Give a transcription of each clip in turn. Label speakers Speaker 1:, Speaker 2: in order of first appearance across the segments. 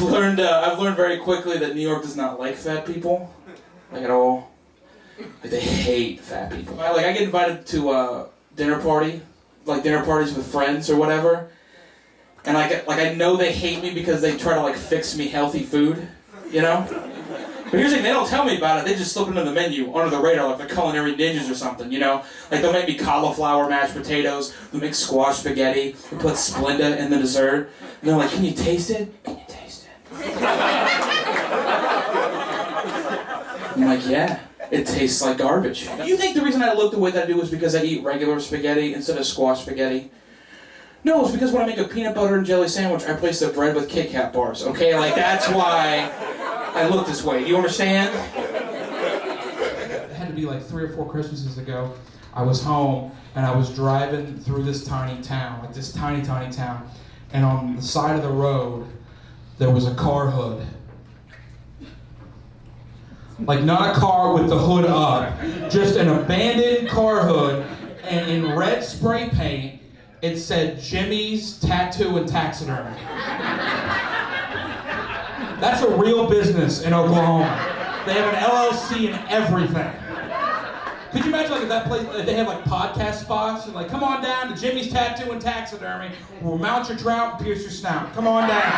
Speaker 1: I've learned very quickly that New York does not like fat people, like at all. Like they hate fat people. I get invited to a dinner parties with friends or whatever, and I know they hate me because they try to fix me healthy food, you know. But here's the thing, they don't tell me about it, they just slip into the menu, under the radar, like they're culinary ninjas or something, you know? Like they'll make me cauliflower mashed potatoes, they'll make squash spaghetti, they'll put Splenda in the dessert, and they're like, can you taste it? Can you taste it? I'm like, yeah, it tastes like garbage. You think the reason I look the way that I do is because I eat regular spaghetti instead of squash spaghetti? No, it's because when I make a peanut butter and jelly sandwich, I place the bread with Kit Kat bars, okay? That's why I look this way. Do you understand?
Speaker 2: It had to be 3 or 4 Christmases ago. I was home and I was driving through this tiny town, this tiny town, and on the side of the road there was a car hood. Not a car with the hood up, just an abandoned car hood, and in red spray paint it said Jimmy's Tattoo and Taxidermy. That's a real business in Oklahoma. They have an LLC and everything. Could you imagine if that place, if they have podcast spots, and come on down to Jimmy's Tattoo and Taxidermy, we'll mount your trout and pierce your snout. Come on down.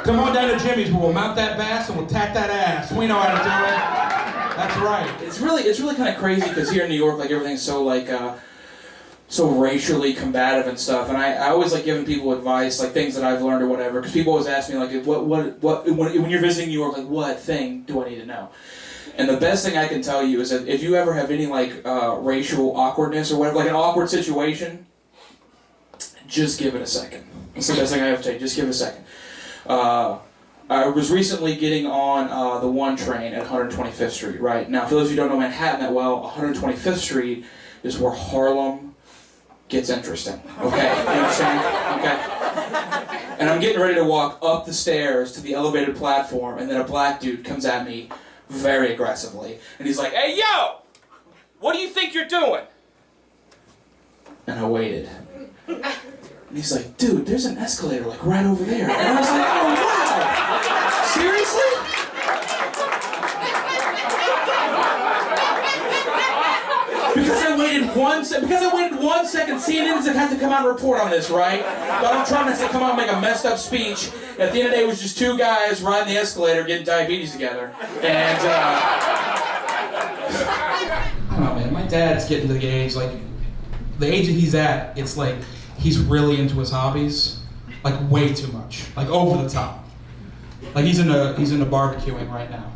Speaker 2: Come on down to Jimmy's, we'll mount that bass and we'll tack that ass. We know how to do it. That's right.
Speaker 1: It's really kind of crazy because here in New York, everything's so so racially combative and stuff, and I always like giving people advice, things that I've learned or whatever, because people always ask me what when you're visiting New York, what thing do I need to know? And the best thing I can tell you is that if you ever have any racial awkwardness or whatever, an awkward situation, just give it a second. That's the best thing I have to say. Just give it a second. I was recently getting on the 1 train at 125th Street. Right now, for those of you who don't know Manhattan that well, 125th Street is where Harlem gets interesting, okay? You understand? Okay? And I'm getting ready to walk up the stairs to the elevated platform, and then a black dude comes at me very aggressively, and he's like, "Hey, yo! What do you think you're doing?" And I waited. And he's like, "Dude, there's an escalator, right over there." And I was like, "Oh, wow! Seriously?" Because I waited 1 second, CNN doesn't have to come out and report on this, right? Donald Trump has to come out and make a messed up speech. At the end of the day, it was just 2 guys riding the escalator getting diabetes together. And, I
Speaker 2: don't know, man. My dad's getting to the age, the age that he's at, it's he's really into his hobbies. Way too much. Over the top. He's into barbecuing right now.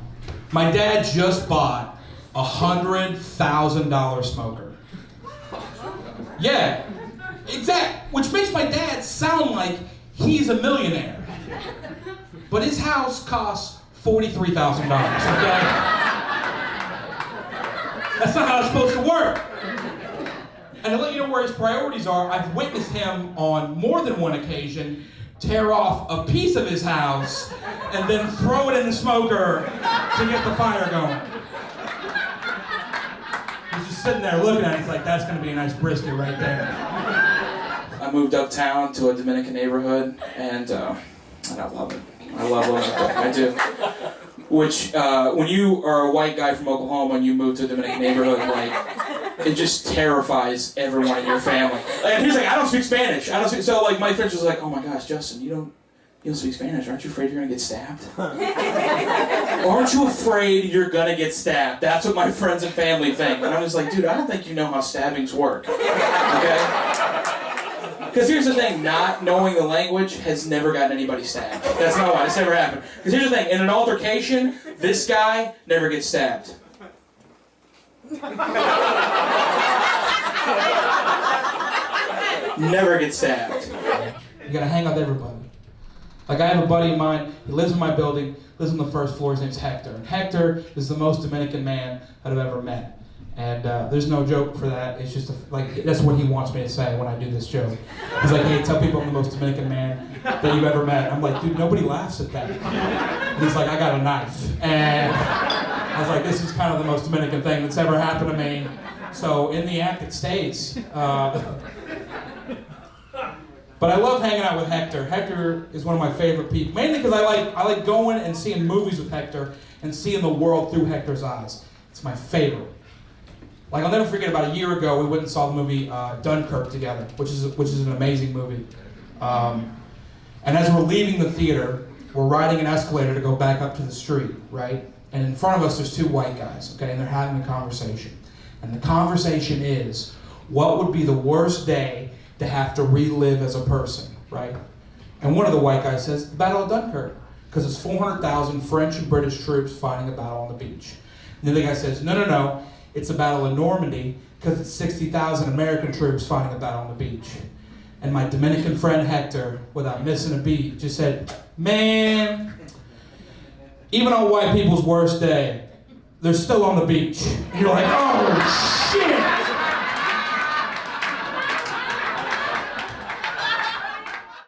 Speaker 2: My dad just bought a $100,000 smoker. Yeah, exact. Which makes my dad sound like he's a millionaire. But his house costs $43,000, okay? That's not how it's supposed to work. And to let you know where his priorities are, I've witnessed him on more than one occasion tear off a piece of his house and then throw it in the smoker to get the fire going. He's just sitting there looking at it. He's like, "That's going to be a nice brisket right there."
Speaker 1: I moved uptown to a Dominican neighborhood, and I love it. I love it. I do. Which, when you are a white guy from Oklahoma and you move to a Dominican neighborhood, it just terrifies everyone in your family. And he's like, "I don't speak Spanish. I don't speak." So my friends was like, "Oh my gosh, Justin, you don't speak Spanish. Aren't you afraid you're gonna get stabbed?" Aren't you afraid you're gonna get stabbed? That's what my friends and family think. And I'm just like, dude, I don't think you know how stabbings work. Okay? Because here's the thing, not knowing the language has never gotten anybody stabbed. That's not why. It's never happened. Because here's the thing, in an altercation, this guy never gets stabbed. Never gets stabbed.
Speaker 2: You gotta hang out with everybody. I have a buddy of mine, he lives in my building, lives on the first floor, his name's Hector. And Hector is the most Dominican man that I've ever met. And there's no joke for that, it's just, that's what he wants me to say when I do this joke. He's like, "Hey, tell people I'm the most Dominican man that you've ever met." I'm like, "Dude, nobody laughs at that." And he's like, "I got a knife." And I was like, "This is kind of the most Dominican thing that's ever happened to me." So in the act, it stays. But I love hanging out with Hector. Hector is one of my favorite people, mainly because I like going and seeing movies with Hector and seeing the world through Hector's eyes. It's my favorite. Like, I'll never forget, about a year ago, we went and saw the movie Dunkirk together, which is an amazing movie. And as we're leaving the theater, we're riding an escalator to go back up to the street, right? And in front of us, there's two white guys, okay, and they're having a conversation. And the conversation is, what would be the worst day to have to relive as a person, right? And one of the white guys says, the Battle of Dunkirk, because it's 400,000 French and British troops fighting a battle on the beach. And the other guy says, no, it's the Battle of Normandy, because it's 60,000 American troops fighting a battle on the beach. And my Dominican friend Hector, without missing a beat, just said, man, even on white people's worst day, they're still on the beach. And you're like, oh, shit!